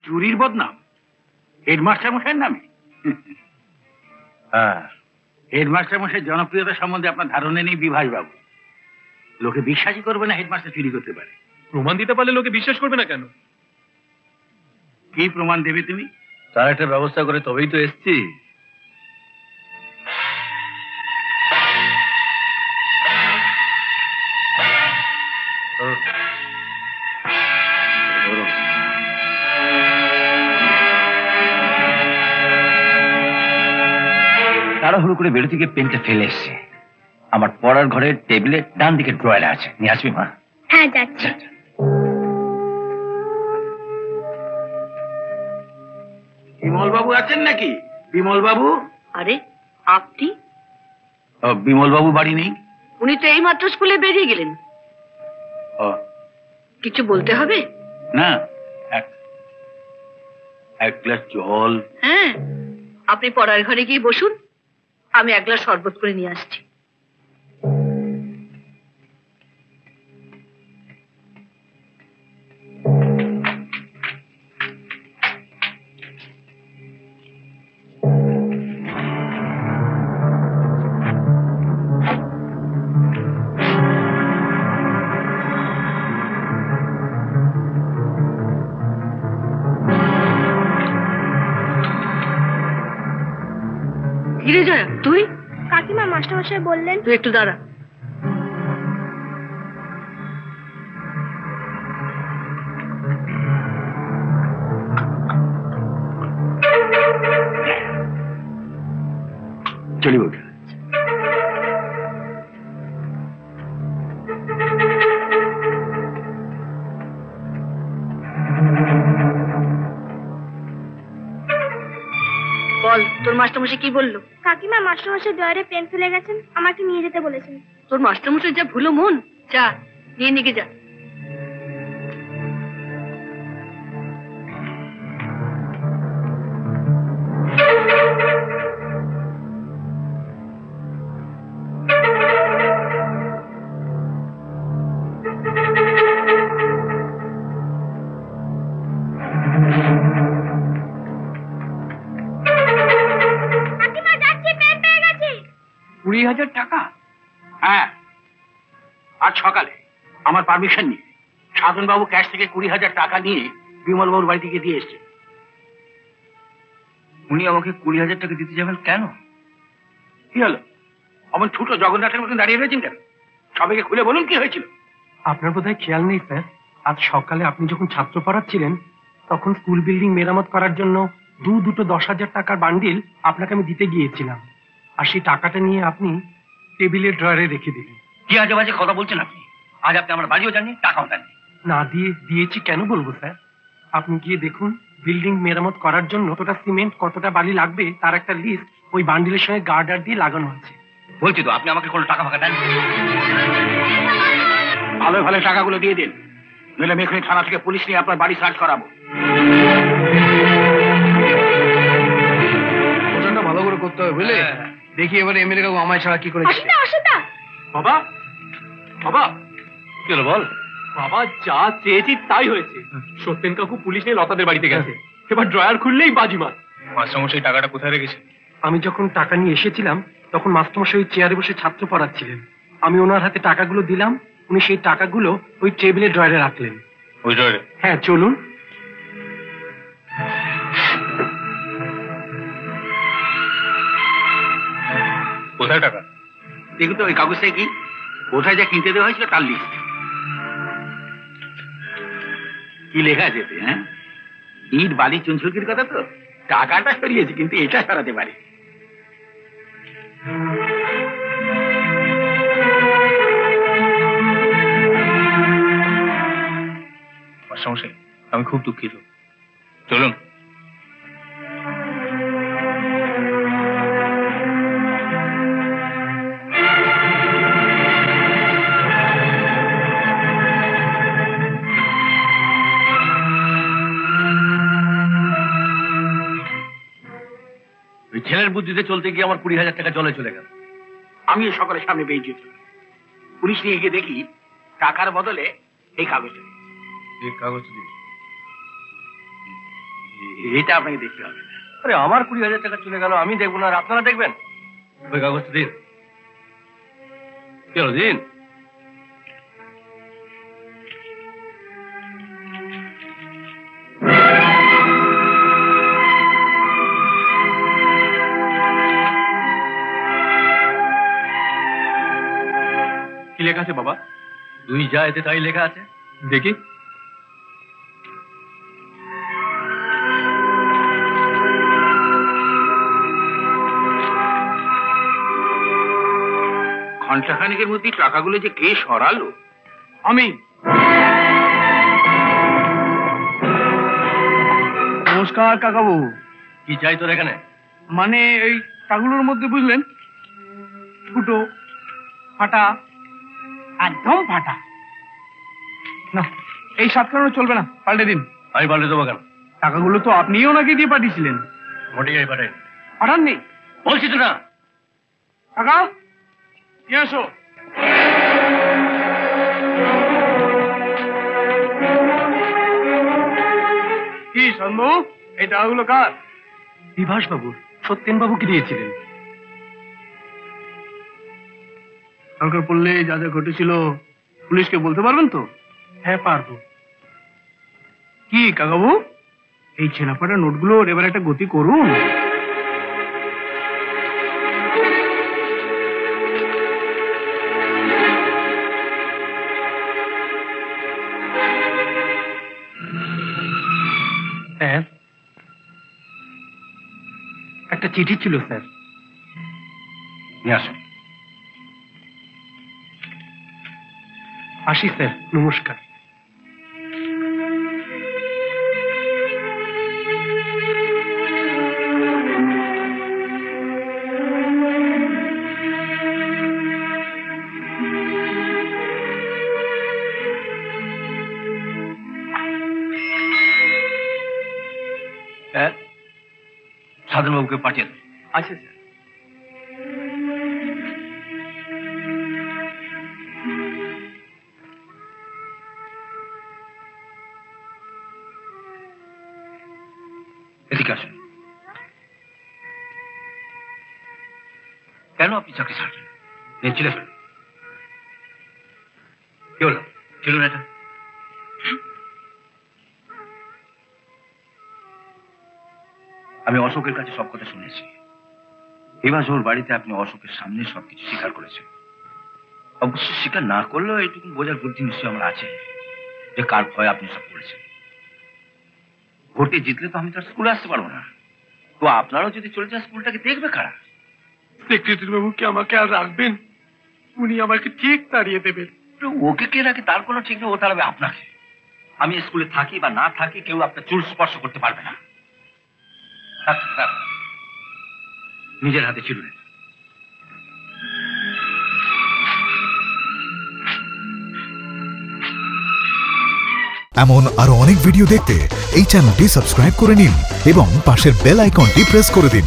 চুরির বদনাম হেডমাস্টার মশাইয়ের নামে? হ্যাঁ, হেডমাস্টার মশাইয়ের জনপ্রিয়তা সম্বন্ধে আপনার ধারণা নেই বিভাস বাবু। লোকে বিশ্বাসই করবে না হেডমাস্টার চুরি করতে পারে। প্রমাণ দিতে পারলে লোকে বিশ্বাস করবে না কেন? কি প্রমাণ দেবে তুমি? তার একটা ব্যবস্থা করে তবেই তো এসছি। তাড়াহুড়ো করে বেরোতে গিয়ে পেনটা ফেলে এসছে। আমার পড়ার ঘরের টেবিলের ডান দিকে ড্রয়ারে আছে, নিয়ে আসবি মা? হ্যাঁ যাচ্ছি। বিমল বাবু আছেন নাকি? বিমল বাবু? আরে আপনি? বিমল বাবু বাড়ি নেই। উনি তো এই মাত্র স্কুলে বেরিয়ে গেলেন। কিছু বলতে হবে? না, এক গ্লাস জল। হ্যাঁ, আপনি পড়ার ঘরে গিয়ে বসুন, আমি এক গ্লাস শরবত করে নিয়ে আসছি। তুই? কাকিমা মাস্টারমশাই বললেন। তুই একটু দাঁড়া। চলি বলতে বল, তোর মাস্টারমশাই কি বললো? কাকিমা মাস্টারমশাই ড্রয়ারে পেন ফেলে গেছেন, আমাকে নিয়ে যেতে বলেছেন। তোর মাস্টারমশাই যা ভুলো মন, যা নিয়ে নিকে যা। কাকিমা যাচ্ছি, পেন পেয়ে গেছি। 20,000 টাকা? হ্যাঁ, আজ সকালে আমার পারমিশন নিয়ে সাধন বাবু ক্যাশ থেকে 20,000 টাকা নিয়ে বিমল বাবুর বাড়ি থেকে দিয়ে এসছে। উনি আমাকে 20,000 টাকা দিতে যাবেন কেন? কি হলো? অমন ছোট জগন্নাথের মতন দাঁড়িয়ে রয়েছেন কেন? সবাইকে খুলে বলুন কি হয়েছিল। আপনার বোধহয় খেয়াল নেই স্যার, আজ সকালে আপনি যখন ছাত্র পড়াচ্ছিলেন তখন স্কুল বিল্ডিং মেরামত করার জন্য দুটো 10,000 টাকার বান্ডিল আপনাকে আমি দিতে গিয়েছিলাম, আর সেই টাকাটা নিয়ে আপনি টেবিলের ড্রয়ারে রেখে দিলেন। কি আজে বাজে কথা বলছেন আপনি? আজ আপনি আমার বাড়িও জানেন, টাকাও জানেন। না দিয়েছি কেন বলবো স্যার? আপনি গিয়ে দেখুন, বিল্ডিং মেরামত করার জন্য কতটা সিমেন্ট কতটা বালি লাগবে তার একটা লিস্ট ওই বান্ডিলের সঙ্গে গার্ডার দিয়ে লাগানো আছে। বলছি তো, আপনি আমাকে কোনো টাকা ফাঁকা দেন? ভালো ভালো টাকাগুলো দিয়ে দিন, নইলে আমি এখানে থানা থেকে পুলিশ নিয়ে আপনার বাড়ি সার্চ করাবো। ওটা ভালো করে করতে হবে, বুঝলে? দেখি এবারে এমএলএ কাকু আমায় ছাড়া কি করে। অসুবিধা বাবা, বাবা, কি হলো বল? বাবা, যা চেয়েছি তাই হয়েছে। সত্যেন কাকু পুলিশ নিয়ে লতাদের বাড়িতে গেছে, এবার ড্রয়ার খুললেই বাজিমাত। মাস্টারমশাই টাকাটা কোথায় রেখেছে? আমি যখন টাকা নিয়ে এসেছিলাম তখন মাস্টারমশাই ওই চেয়ারে বসে ছাত্র পড়াচ্ছিলেন। আমি ওনার হাতে টাকাগুলো দিলাম, উনি সেই টাকাগুলো ওই টেবিলের ড্রয়ারে রাখলেন। ওই ড্রয়ারে? হ্যাঁ, চলুন। কোথায় টাকা? দেখুন তো ওই কাগজটা কি, কোথায় যা কিনতে দেওয়া হয়েছিল তার লিস্ট। কি লেখা আছে? হ্যাঁ, ইট বালি চুনছুকির কথা তো। টাকাটা সরিয়েছি কিন্তু এটা সরাতে পারি। মাস্টারমশাই, আমি খুব দুঃখিত, চলুন। ছেলের বুদ্ধিতে চলতে গিয়ে আমার 20,000 টাকা জলে চলে গেল। আমিও সকালের সামনে বেরিয়েছিলাম, পুলিশ নিয়ে গিয়ে দেখি টাকার বদলে এই কাগজটা। এই কাগজটা দিন। এটা আপনাকে দেখতে হবে না। আরে আমার 20,000 টাকা চলে গেল, আমি দেখবো না আর আপনারা দেখবেন? ওই কাগজটা দিন। চলো দিন। কি লেখা আছে বাবা? তুই যা এতে তাই লেখা আছে, দেখি। ঘন্টাখানেকের মধ্যে টাকাগুলো যে কে সরালো? আমি। নমস্কার কাকাবাবু। কি চাই তোর এখানে? মানে এই টাকাগুলোর মধ্যে বুঝলেন, ফুটো ফাটা, একদম ফাটা। না, এই 7 কারণে চলবে না, পাল্টে দিন। আমি পাল্টে দেবো কেন? টাকাগুলো তো আপনিও ওনাকে দিয়ে পাঠিয়েছিলেন। মোটেই আমি পাঠাই। পাঠাননি? বলছি তো না। টাকা নিয়ে এসো। কি সন্মু, এই টাকাগুলো কার? বিভাস বাবু, সত্যেন বাবুকে দিয়েছিলেন। দরকার পড়লে যা যা ঘটেছিল পুলিশকে বলতে পারবেন তো? হ্যাঁ পারবো। কি কাকাবু, এই ছেনাপাটা নোটগুলোর এবার একটা গতি করুন। স্যার, একটা চিঠি ছিল স্যার। নিয়ে আসুন। আসি স্যার, নমস্কার। স্যার, সাধনবাবুকে পাঠিয়ে দেন। আচ্ছা স্যার। এদিকে আসুন। কেন আপনি চাকরি ছাড়লেন? ছিলে ফেলুন। কি হলো? ছিল না এটা? আমি অশোকের কাছে সব কথা শুনেছি। এবার ওর বাড়িতে আপনি অশোকের সামনে সবকিছু স্বীকার করেছেন। অবশ্য স্বীকার না করলেও এইটুকু বোঝার বুদ্ধি নিশ্চয়ই আমার আছে যে কার ভয় আপনি সব করেছেন। ভোটে জিতলে তো আমি তার স্কুলে আসতে পারবো না, তো আপনারাও যদি চলে যান স্কুলটাকে দেখবে কারা? সেক্রেটারি বাবু কি আমাকে আর রাখবেন? উনি আমাকে ঠিক তাড়িয়ে দেবেন। ওকে কে রাখে তার কোনো ঠিক নেই, ও তাড়াবে আপনাকে। আমি স্কুলে থাকি বা না থাকি কেউ আপনার চুল স্পর্শ করতে পারবে না। নিজের হাতে ছিলুন। এমন আরো অনেক ভিডিও দেখতে এই চ্যানেলটি সাবস্ক্রাইব করে নিন এবং পাশের বেল আইকনটি প্রেস করে দিন।